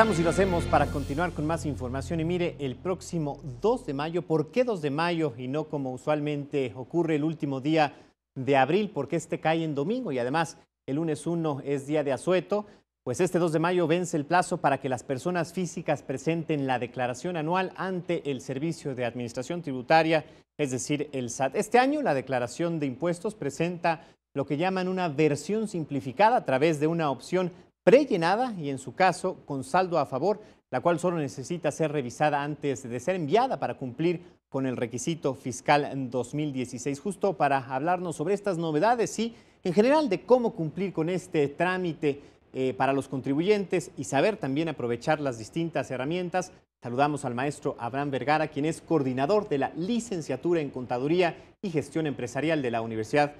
Regresamos y lo hacemos para continuar con más información. Y mire, el próximo 2 de mayo, ¿por qué 2 de mayo y no como usualmente ocurre el último día de abril? Porque este cae en domingo y además el lunes 1 es día de asueto. Pues este 2 de mayo vence el plazo para que las personas físicas presenten la declaración anual ante el Servicio de Administración Tributaria, es decir, el SAT. Este año la declaración de impuestos presenta lo que llaman una versión simplificada a través de una opción prellenada y en su caso con saldo a favor, la cual solo necesita ser revisada antes de ser enviada para cumplir con el requisito fiscal en 2016. Justo para hablarnos sobre estas novedades y en general de cómo cumplir con este trámite para los contribuyentes y saber también aprovechar las distintas herramientas, saludamos al maestro Abraham Vergara, quien es coordinador de la licenciatura en Contaduría y Gestión Empresarial de la Universidad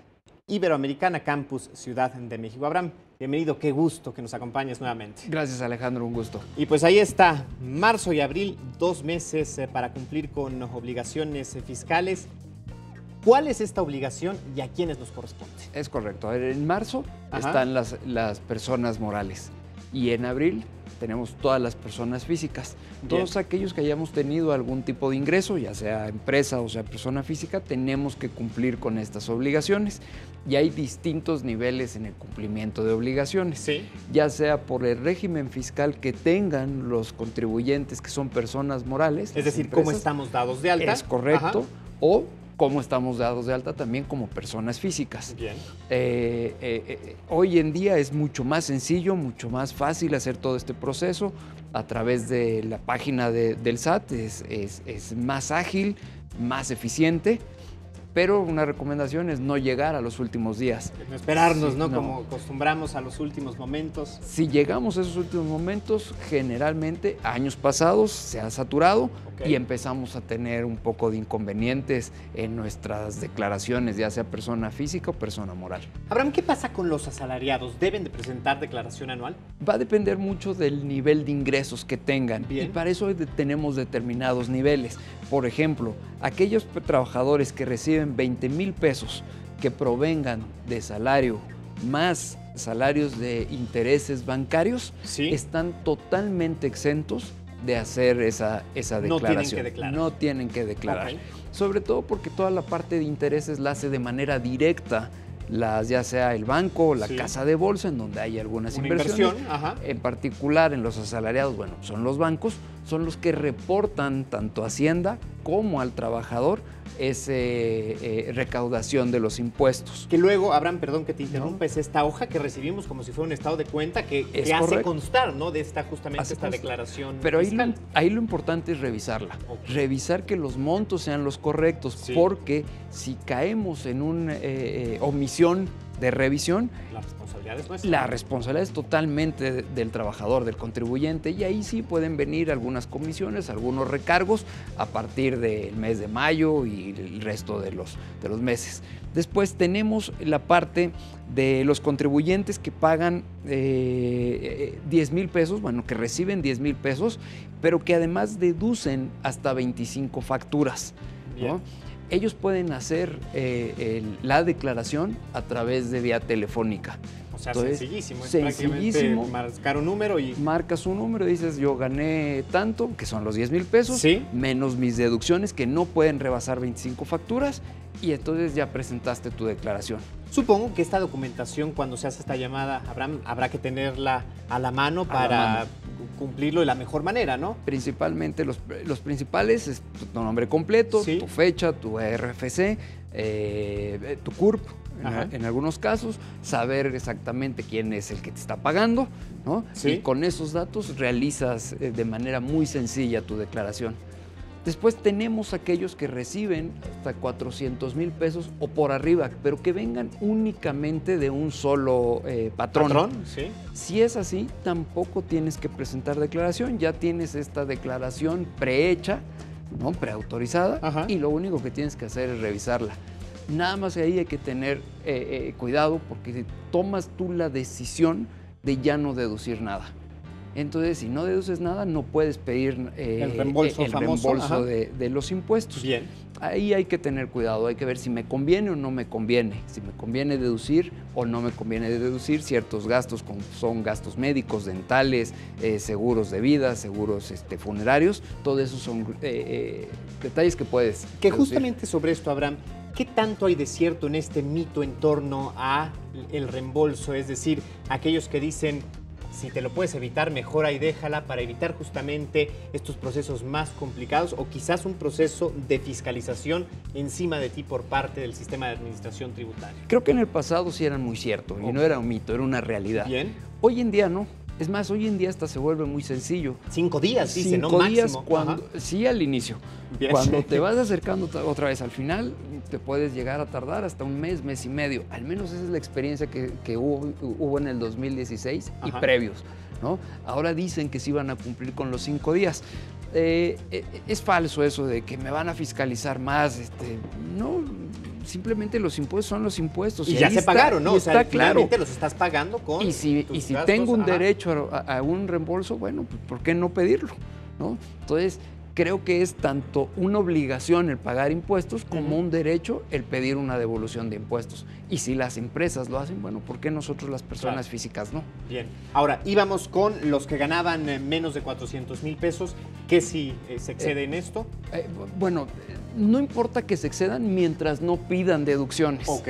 Iberoamericana Campus Ciudad de México. Abraham, bienvenido, qué gusto que nos acompañes nuevamente. Gracias, Alejandro, un gusto. Y pues ahí está, marzo y abril, 2 meses para cumplir con obligaciones fiscales. ¿Cuál es esta obligación y a quiénes nos corresponde? Es correcto. A ver, en marzo están las personas morales y en abril tenemos todas las personas físicas. Todos aquellos que hayamos tenido algún tipo de ingreso, ya sea empresa o sea persona física, tenemos que cumplir con estas obligaciones. Y hay distintos niveles en el cumplimiento de obligaciones, sí, ya sea por el régimen fiscal que tengan los contribuyentes que son personas morales. Es decir, cómo estamos dados de alta. Es correcto. O cómo estamos dados de alta también como personas físicas. Bien. Hoy en día es mucho más sencillo, mucho más fácil hacer todo este proceso a través de la página del SAT, es más ágil, más eficiente, pero una recomendación es no llegar a los últimos días. No esperarnos, sí, ¿no? Como acostumbramos a los últimos momentos. Si llegamos a esos últimos momentos, generalmente años pasados se ha saturado y empezamos a tener un poco de inconvenientes en nuestras declaraciones, ya sea persona física o persona moral. Abraham, ¿qué pasa con los asalariados? ¿Deben de presentar declaración anual? Va a depender mucho del nivel de ingresos que tengan. Bien. Y para eso tenemos determinados niveles. Por ejemplo, aquellos trabajadores que reciben 20,000 pesos que provengan de salario más salarios de intereses bancarios, ¿sí?, están totalmente exentos de hacer esa declaración. No tienen que declarar. No tienen que declarar. Sobre todo porque toda la parte de intereses la hace de manera directa, ya sea el banco o la casa de bolsa, en donde hay algunas inversiones. En particular en los asalariados, bueno, son los bancos, son los que reportan tanto a Hacienda como al trabajador esa recaudación de los impuestos. Que luego, Abraham, perdón que te interrumpa, es esta hoja que recibimos como si fuera un estado de cuenta que hace constar, ¿no?, de esta declaración. Pero ahí lo importante es revisarla. Revisar que los montos sean los correctos, porque si caemos en una omisión de revisión, la responsabilidad es totalmente del trabajador, del contribuyente, y ahí sí pueden venir algunas comisiones, algunos recargos a partir del mes de mayo y el resto de los meses. Después tenemos la parte de los contribuyentes que pagan 10,000 pesos, bueno, que reciben 10,000 pesos, pero que además deducen hasta 25 facturas, ¿no? Ellos pueden hacer la declaración a través de vía telefónica. O sea, entonces, sencillísimo. Marcar un número y... Marcas un número y dices, yo gané tanto, que son los 10,000 pesos, menos mis deducciones, que no pueden rebasar 25 facturas, y entonces ya presentaste tu declaración. Supongo que esta documentación, cuando se hace esta llamada, Abraham, habrá que tenerla a la mano para cumplirlo de la mejor manera, ¿no? Principalmente los principales es tu nombre completo, tu fecha, tu RFC, tu CURP, en algunos casos, saber exactamente quién es el que te está pagando, ¿no? Y con esos datos realizas de manera muy sencilla tu declaración. Después tenemos aquellos que reciben hasta 400,000 pesos o por arriba, pero que vengan únicamente de un solo patrón. Si es así, tampoco tienes que presentar declaración, ya tienes esta declaración prehecha, ¿no?, preautorizada, y lo único que tienes que hacer es revisarla. Nada más ahí hay que tener cuidado, porque si tomas tú la decisión de ya no deducir nada. Entonces, si no deduces nada, no puedes pedir el reembolso de los impuestos. Bien. Ahí hay que tener cuidado, hay que ver si me conviene o no me conviene, si me conviene deducir o no me conviene deducir ciertos gastos, como son gastos médicos, dentales, seguros de vida, seguros funerarios, todo eso son detalles que puedes Que deducir. justamente sobre esto, Abraham, ¿qué tanto hay de cierto en este mito en torno a el reembolso? Es decir, aquellos que dicen, si te lo puedes evitar, mejor ahí déjala, para evitar justamente estos procesos más complicados o quizás un proceso de fiscalización encima de ti por parte del sistema de administración tributaria. Creo que en el pasado sí eran muy cierto y no era un mito, era una realidad. Bien. Hoy en día no. Es más, hoy en día hasta se vuelve muy sencillo. 5 días, dice, ¿no? 5 días Máximo. cuando, sí, al inicio. Bien. Cuando te vas acercando otra vez al final, te puedes llegar a tardar hasta un mes, mes y medio. Al menos esa es la experiencia que hubo en el 2016 y previos, ¿no? Ahora dicen que sí van a cumplir con los 5 días. Es falso eso de que me van a fiscalizar más. No, simplemente los impuestos son los impuestos. Y ya se pagaron, ¿no? O sea, claro, los estás pagando con Y si gastos, tengo un derecho a un reembolso, bueno, pues ¿por qué no pedirlo? ¿No? Entonces, creo que es tanto una obligación el pagar impuestos como un derecho el pedir una devolución de impuestos. Y si las empresas lo hacen, bueno, ¿por qué nosotros las personas físicas no? Bien. Ahora, íbamos con los que ganaban menos de 400,000 pesos. ¿Qué si se excede en esto? Bueno, no importa que se excedan mientras no pidan deducciones. Ok.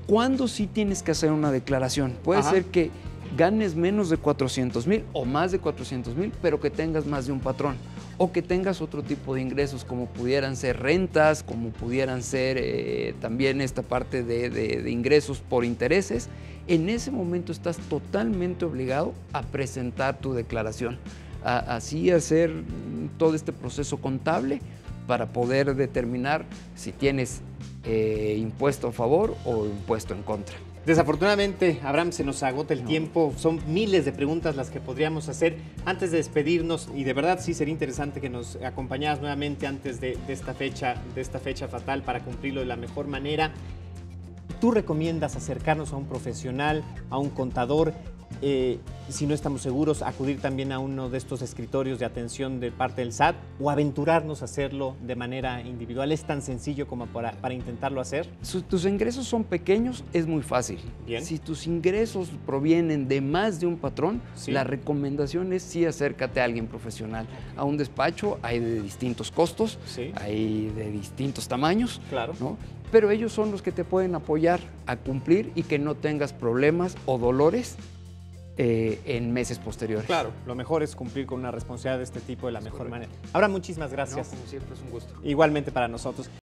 ¿Cuándo sí tienes que hacer una declaración? Puede ser que ganes menos de 400,000 o más de 400,000, pero que tengas más de un patrón. O que tengas otro tipo de ingresos, como pudieran ser rentas, como pudieran ser también esta parte de ingresos por intereses. En ese momento estás totalmente obligado a presentar tu declaración, así hacer todo este proceso contable para poder determinar si tienes impuesto a favor o impuesto en contra. Desafortunadamente, Abraham, se nos agota el tiempo. Son miles de preguntas las que podríamos hacer. Antes de despedirnos, y de verdad sí sería interesante que nos acompañaras nuevamente antes de esta fecha fatal para cumplirlo de la mejor manera. ¿Tú recomiendas acercarnos a un profesional, a un contador? Si no estamos seguros, acudir también a uno de estos escritorios de atención de parte del SAT o aventurarnos a hacerlo de manera individual. ¿Es tan sencillo como para intentarlo hacer? Si tus ingresos son pequeños, es muy fácil. Bien. Si tus ingresos provienen de más de un patrón, la recomendación es sí acércate a alguien profesional. A un despacho hay de distintos costos, hay de distintos tamaños, claro, ¿no? Pero ellos son los que te pueden apoyar a cumplir y que no tengas problemas o dolores en meses posteriores. Claro, lo mejor es cumplir con una responsabilidad de este tipo de la mejor manera. Ahora, muchísimas gracias. No, como siempre, es un gusto. Igualmente para nosotros.